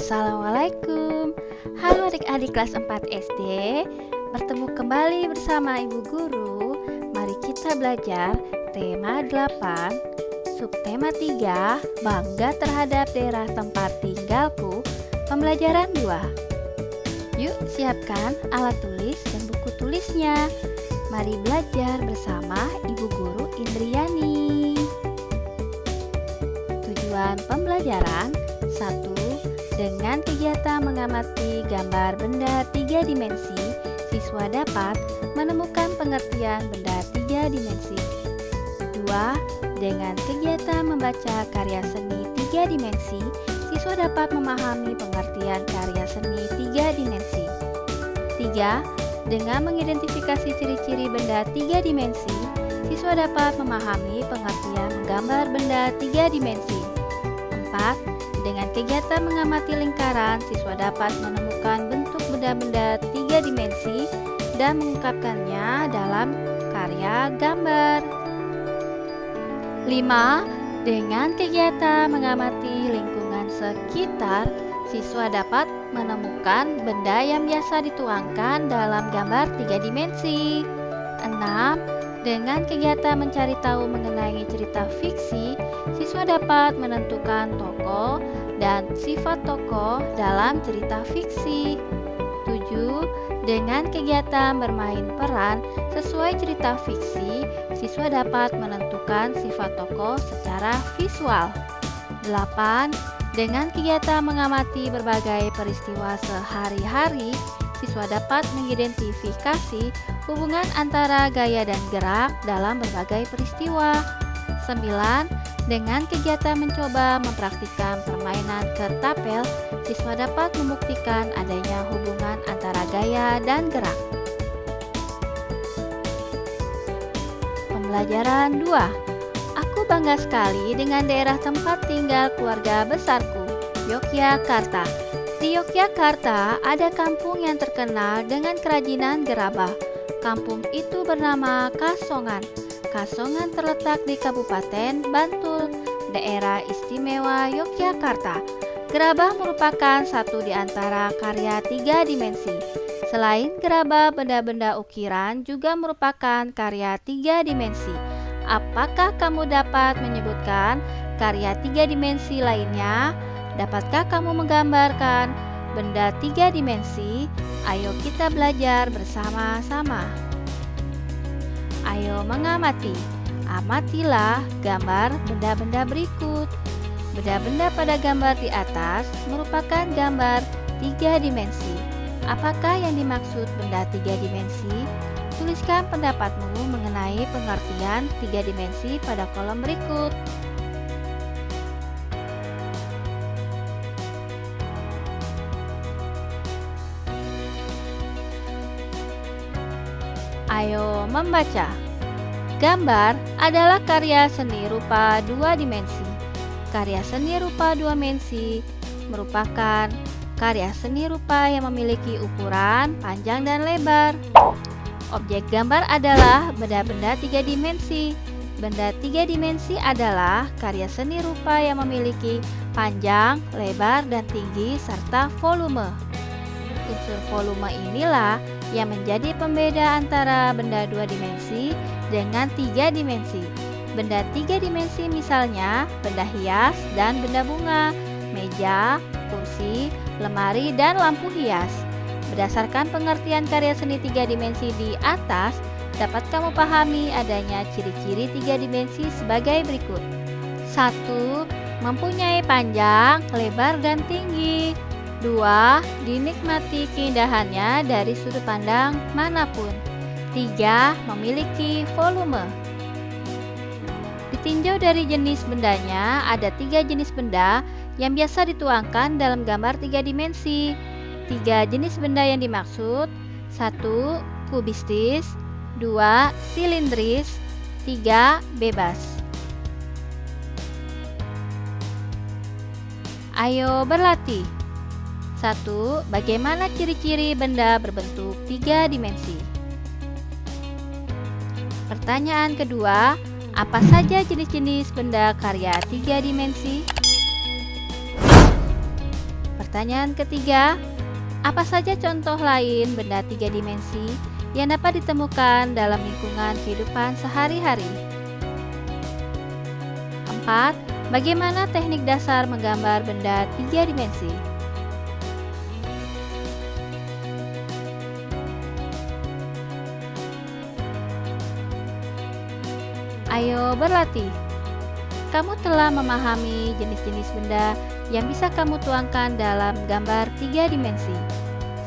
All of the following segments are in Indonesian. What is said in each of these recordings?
Assalamualaikum. Halo adik-adik kelas 4 SD. Bertemu kembali bersama Ibu Guru. Mari kita belajar tema 8, subtema 3, bangga terhadap daerah tempat tinggalku, pembelajaran 2. Yuk siapkan alat tulis dan buku tulisnya. Mari belajar bersama Ibu Guru Indriani. Tujuan pembelajaran 1. Dengan kegiatan mengamati gambar benda 3 dimensi, siswa dapat menemukan pengertian benda 3 dimensi. 2. Dengan kegiatan membaca karya seni 3 dimensi, siswa dapat memahami pengertian karya seni 3 dimensi. 3. Dengan mengidentifikasi ciri-ciri benda 3 dimensi, siswa dapat memahami pengertian menggambar benda 3 dimensi. 4. Dengan kegiatan mengamati lingkaran, siswa dapat menemukan bentuk benda-benda 3 dimensi dan mengungkapkannya dalam karya gambar. 5. Dengan kegiatan mengamati lingkungan sekitar, siswa dapat menemukan benda yang biasa dituangkan dalam gambar 3 dimensi. 6. Dengan kegiatan mencari tahu mengenai cerita fiksi, siswa dapat menentukan tokoh dan sifat tokoh dalam cerita fiksi. 7. Dengan kegiatan bermain peran sesuai cerita fiksi, siswa dapat menentukan sifat tokoh secara visual. 8. Dengan kegiatan mengamati berbagai peristiwa sehari-hari, siswa dapat mengidentifikasi hubungan antara gaya dan gerak dalam berbagai peristiwa. 9. Dengan kegiatan mencoba mempraktikkan permainan ketapel, siswa dapat membuktikan adanya hubungan antara gaya dan gerak. Pembelajaran 2. Aku bangga sekali dengan daerah tempat tinggal keluarga besarku, Yogyakarta. Di Yogyakarta ada kampung yang terkenal dengan kerajinan gerabah. Kampung itu bernama Kasongan. Kasongan terletak di Kabupaten Bantul, daerah istimewa Yogyakarta. Gerabah merupakan satu di antara karya 3 dimensi. Selain gerabah, benda-benda ukiran juga merupakan karya 3 dimensi. Apakah kamu dapat menyebutkan karya 3 dimensi lainnya? Dapatkah kamu menggambarkan benda 3 dimensi? Ayo kita belajar bersama-sama. Ayo mengamati. Amatilah gambar benda-benda berikut. Benda-benda pada gambar di atas merupakan gambar 3 dimensi. Apakah yang dimaksud benda 3 dimensi? Tuliskan pendapatmu mengenai pengertian 3 dimensi pada kolom berikut. Ayo membaca. Gambar adalah karya seni rupa 2 dimensi. Karya seni rupa 2 dimensi merupakan karya seni rupa yang memiliki ukuran panjang dan lebar. Objek gambar adalah benda-benda 3 dimensi. Benda 3 dimensi adalah karya seni rupa yang memiliki panjang, lebar, dan tinggi serta volume. Unsur volume inilah yang menjadi pembeda antara benda 2 dimensi dengan 3 dimensi. Benda 3 dimensi misalnya benda hias dan benda bunga, meja, kursi, lemari, dan lampu hias. Berdasarkan pengertian karya seni 3 dimensi di atas, dapat kamu pahami adanya ciri-ciri 3 dimensi sebagai berikut. 1. Mempunyai panjang, lebar, dan tinggi. 2. Dinikmati keindahannya dari sudut pandang manapun. 3. Memiliki volume. Ditinjau dari jenis bendanya, ada 3 jenis benda yang biasa dituangkan dalam gambar 3 dimensi. 3 jenis benda yang dimaksud: 1. Kubistis, 2. Silindris, 3. Bebas. Ayo berlatih. 1. Bagaimana ciri-ciri benda berbentuk 3 dimensi? Pertanyaan kedua, apa saja jenis-jenis benda karya 3 dimensi? Pertanyaan ketiga, apa saja contoh lain benda 3 dimensi yang dapat ditemukan dalam lingkungan kehidupan sehari-hari? 4. Bagaimana teknik dasar menggambar benda 3 dimensi? Ayo berlatih. Kamu telah memahami jenis-jenis benda yang bisa kamu tuangkan dalam gambar 3 dimensi.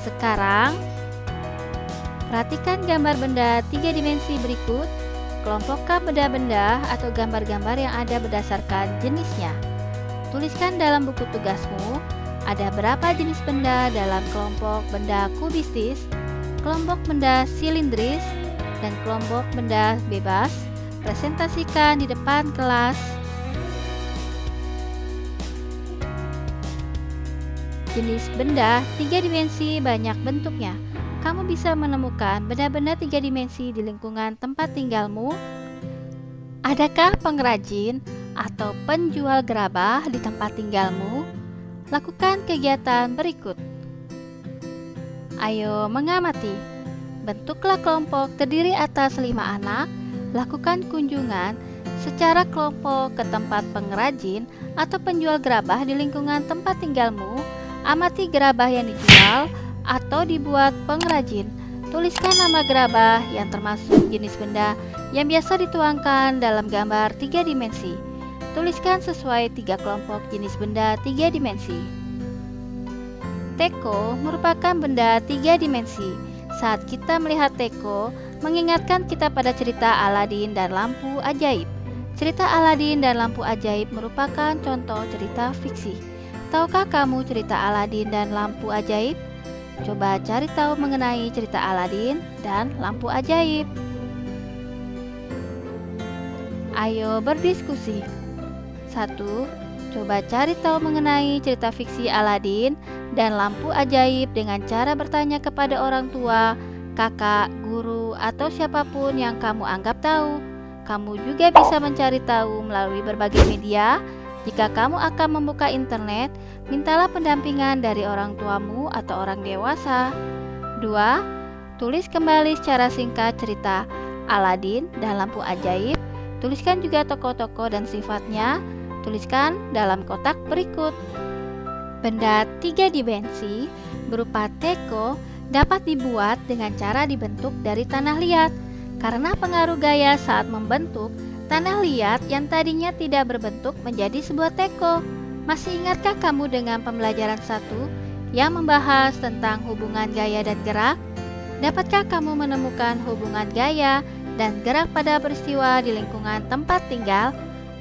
Sekarang, perhatikan gambar benda 3 dimensi berikut. Kelompokkan benda-benda atau gambar-gambar yang ada berdasarkan jenisnya. Tuliskan dalam buku tugasmu, ada berapa jenis benda dalam kelompok benda kubistis, kelompok benda silindris, dan kelompok benda bebas. Presentasikan di depan kelas. Jenis benda 3 dimensi banyak bentuknya. Kamu bisa menemukan benda-benda 3 dimensi di lingkungan tempat tinggalmu. Adakah pengrajin atau penjual gerabah di tempat tinggalmu? Lakukan kegiatan berikut. Ayo mengamati. Bentuklah kelompok terdiri atas 5 anak. Lakukan kunjungan secara kelompok ke tempat pengrajin atau penjual gerabah di lingkungan tempat tinggalmu. Amati gerabah yang dijual atau dibuat pengrajin. Tuliskan nama gerabah yang termasuk jenis benda yang biasa dituangkan dalam gambar 3 dimensi. Tuliskan sesuai 3 kelompok jenis benda 3 dimensi. Teko merupakan benda 3 dimensi. Saat kita melihat teko, mengingatkan kita pada cerita Aladin dan lampu ajaib. Cerita Aladin dan lampu ajaib merupakan contoh cerita fiksi. Tahukah kamu cerita Aladin dan lampu ajaib? Coba cari tahu mengenai cerita Aladin dan lampu ajaib. Ayo berdiskusi. 1. Coba cari tahu mengenai cerita fiksi Aladin dan lampu ajaib dengan cara bertanya kepada orang tua, kakak, guru, atau siapapun yang kamu anggap tahu. Kamu juga bisa mencari tahu melalui berbagai media. Jika kamu akan membuka internet, mintalah pendampingan dari orang tuamu atau orang dewasa. 2. Tulis kembali secara singkat cerita Aladin dan lampu ajaib. Tuliskan juga tokoh-tokoh dan sifatnya. Tuliskan dalam kotak berikut. Benda 3 dimensi berupa teko dapat dibuat dengan cara dibentuk dari tanah liat. Karena pengaruh gaya saat membentuk, tanah liat yang tadinya tidak berbentuk menjadi sebuah teko. Masih ingatkah kamu dengan pembelajaran 1 yang membahas tentang hubungan gaya dan gerak? Dapatkah kamu menemukan hubungan gaya dan gerak pada peristiwa di lingkungan tempat tinggal?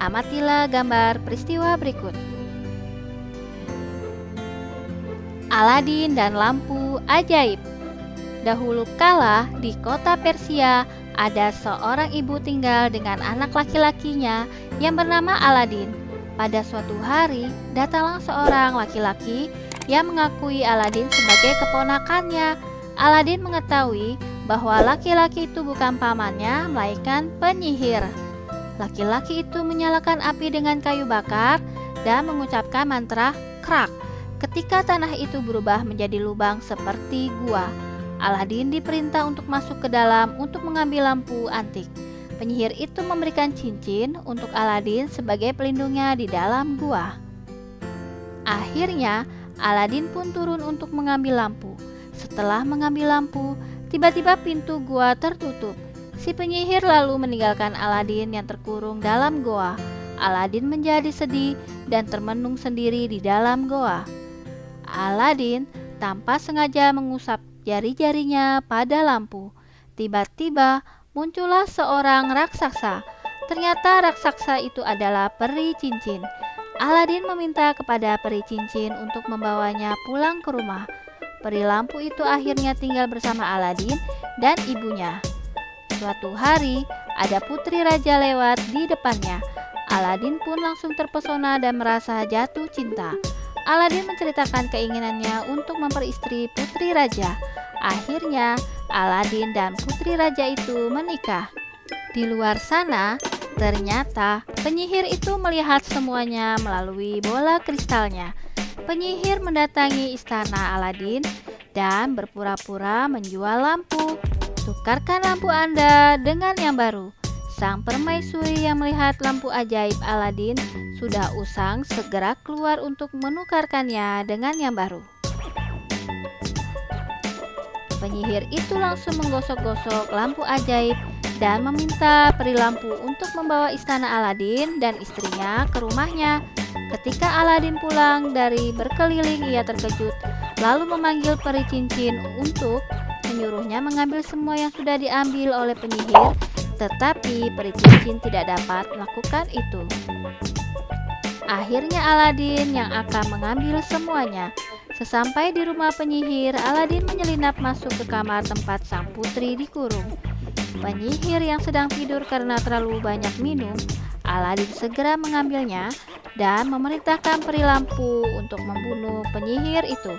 Amatilah gambar peristiwa berikut. Aladin dan lampu ajaib. Dahulu kala di kota Persia ada seorang ibu tinggal dengan anak laki-lakinya yang bernama Aladin. Pada suatu hari, datanglah seorang laki-laki yang mengakui Aladin sebagai keponakannya. Aladin mengetahui bahwa laki-laki itu bukan pamannya, melainkan penyihir. Laki-laki itu menyalakan api dengan kayu bakar dan mengucapkan mantra krak. Ketika tanah itu berubah menjadi lubang seperti gua, Aladin diperintah untuk masuk ke dalam untuk mengambil lampu antik. Penyihir itu memberikan cincin untuk Aladin sebagai pelindungnya di dalam gua. Akhirnya, Aladin pun turun untuk mengambil lampu. Setelah mengambil lampu, tiba-tiba pintu gua tertutup. Si penyihir lalu meninggalkan Aladin yang terkurung dalam goa. Aladin menjadi sedih dan termenung sendiri di dalam goa. Aladin tanpa sengaja mengusap jari-jarinya pada lampu. Tiba-tiba muncullah seorang raksasa. Ternyata raksasa itu adalah peri cincin. Aladin meminta kepada peri cincin untuk membawanya pulang ke rumah. Peri lampu itu akhirnya tinggal bersama Aladin dan ibunya. Suatu hari, ada putri raja lewat di depannya. Aladin pun langsung terpesona dan merasa jatuh cinta. Aladin menceritakan keinginannya untuk memperistri putri raja. Akhirnya, Aladin dan putri raja itu menikah. Di luar sana, ternyata penyihir itu melihat semuanya melalui bola kristalnya. Penyihir mendatangi istana Aladin dan berpura-pura menjual lampu. Tukarkan lampu Anda dengan yang baru. Sang permaisuri yang melihat lampu ajaib Aladin sudah usang segera keluar untuk menukarkannya dengan yang baru. Penyihir itu langsung menggosok-gosok lampu ajaib dan meminta peri lampu untuk membawa istana Aladin dan istrinya ke rumahnya. Ketika Aladin pulang dari berkeliling, ia terkejut, lalu memanggil peri cincin untuk menyuruhnya mengambil semua yang sudah diambil oleh penyihir, tetapi peri cincin tidak dapat melakukan itu. Akhirnya Aladin yang akan mengambil semuanya. Sesampai di rumah penyihir, Aladin menyelinap masuk ke kamar tempat sang putri dikurung. Penyihir yang sedang tidur karena terlalu banyak minum, Aladin segera mengambilnya dan memerintahkan peri lampu untuk membunuh penyihir itu.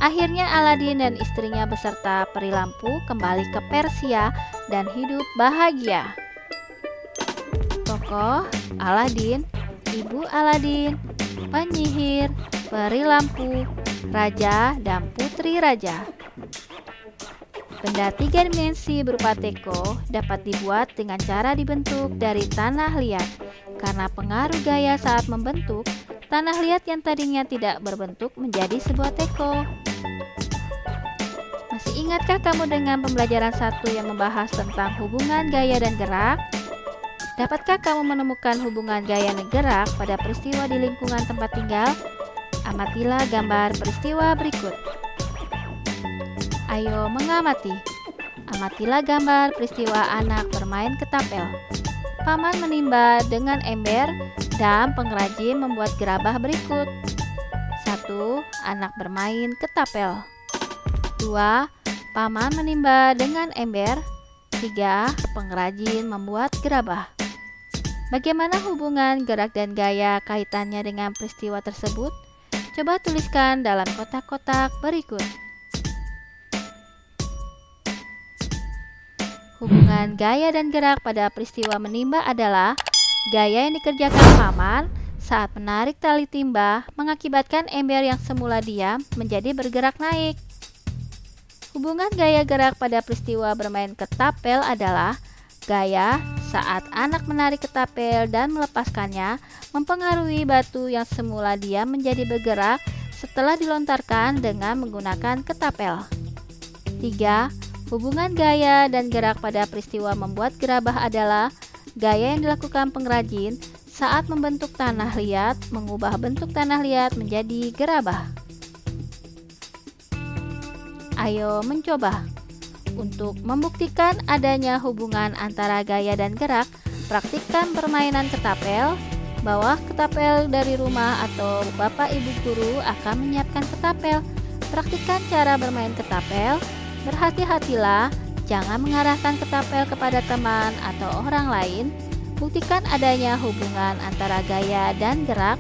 Akhirnya Aladin dan istrinya beserta peri lampu kembali ke Persia dan hidup bahagia. Tokoh Aladin, Ibu Aladin, penyihir, peri lampu, raja dan putri raja. Benda 3 dimensi berupa teko dapat dibuat dengan cara dibentuk dari tanah liat. Karena pengaruh gaya saat membentuk, tanah liat yang tadinya tidak berbentuk menjadi sebuah teko. Masih ingatkah kamu dengan pembelajaran 1 yang membahas tentang hubungan gaya dan gerak? Dapatkah kamu menemukan hubungan gaya dan gerak pada peristiwa di lingkungan tempat tinggal? Amatilah gambar peristiwa berikut. Ayo mengamati. Amatilah gambar peristiwa anak bermain ketapel. Paman menimba dengan ember dan pengrajin membuat gerabah berikut. 1. Anak bermain ketapel. 2. Paman menimba dengan ember. 3. Pengrajin membuat gerabah. Bagaimana hubungan gerak dan gaya kaitannya dengan peristiwa tersebut? Coba tuliskan dalam kotak-kotak berikut. Hubungan gaya dan gerak pada peristiwa menimba adalah gaya yang dikerjakan paman saat menarik tali timba mengakibatkan ember yang semula diam menjadi bergerak naik. Hubungan gaya gerak pada peristiwa bermain ketapel adalah gaya saat anak menarik ketapel dan melepaskannya mempengaruhi batu yang semula diam menjadi bergerak setelah dilontarkan dengan menggunakan ketapel. 3. Hubungan gaya dan gerak pada peristiwa membuat gerabah adalah gaya yang dilakukan pengrajin saat membentuk tanah liat, mengubah bentuk tanah liat menjadi gerabah. Ayo mencoba. Untuk membuktikan adanya hubungan antara gaya dan gerak, praktikkan permainan ketapel. Bawa ketapel dari rumah atau bapak ibu guru akan menyiapkan ketapel. Praktikkan cara bermain ketapel. Berhati-hatilah, jangan mengarahkan ketapel kepada teman atau orang lain. Buktikan adanya hubungan antara gaya dan gerak.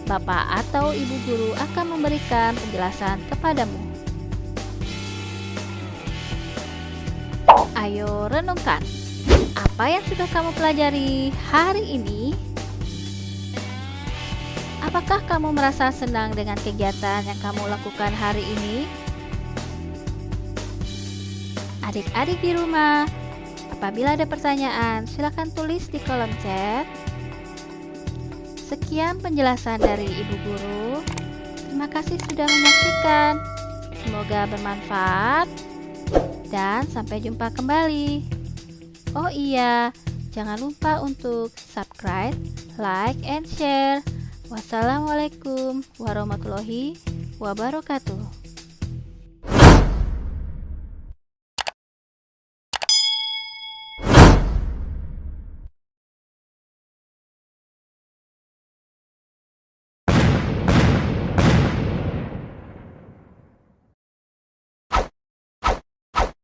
Bapak atau ibu guru akan memberikan penjelasan kepadamu. Ayo renungkan, apa yang sudah kamu pelajari hari ini? Apakah kamu merasa senang dengan kegiatan yang kamu lakukan hari ini? Adik-adik di rumah, apabila ada pertanyaan, silakan tulis di kolom chat. Sekian penjelasan dari Ibu Guru. Terima kasih sudah menyaksikan. Semoga bermanfaat dan sampai jumpa kembali. Oh iya, jangan lupa untuk subscribe, like, and share. Wassalamualaikum warahmatullahi wabarakatuh.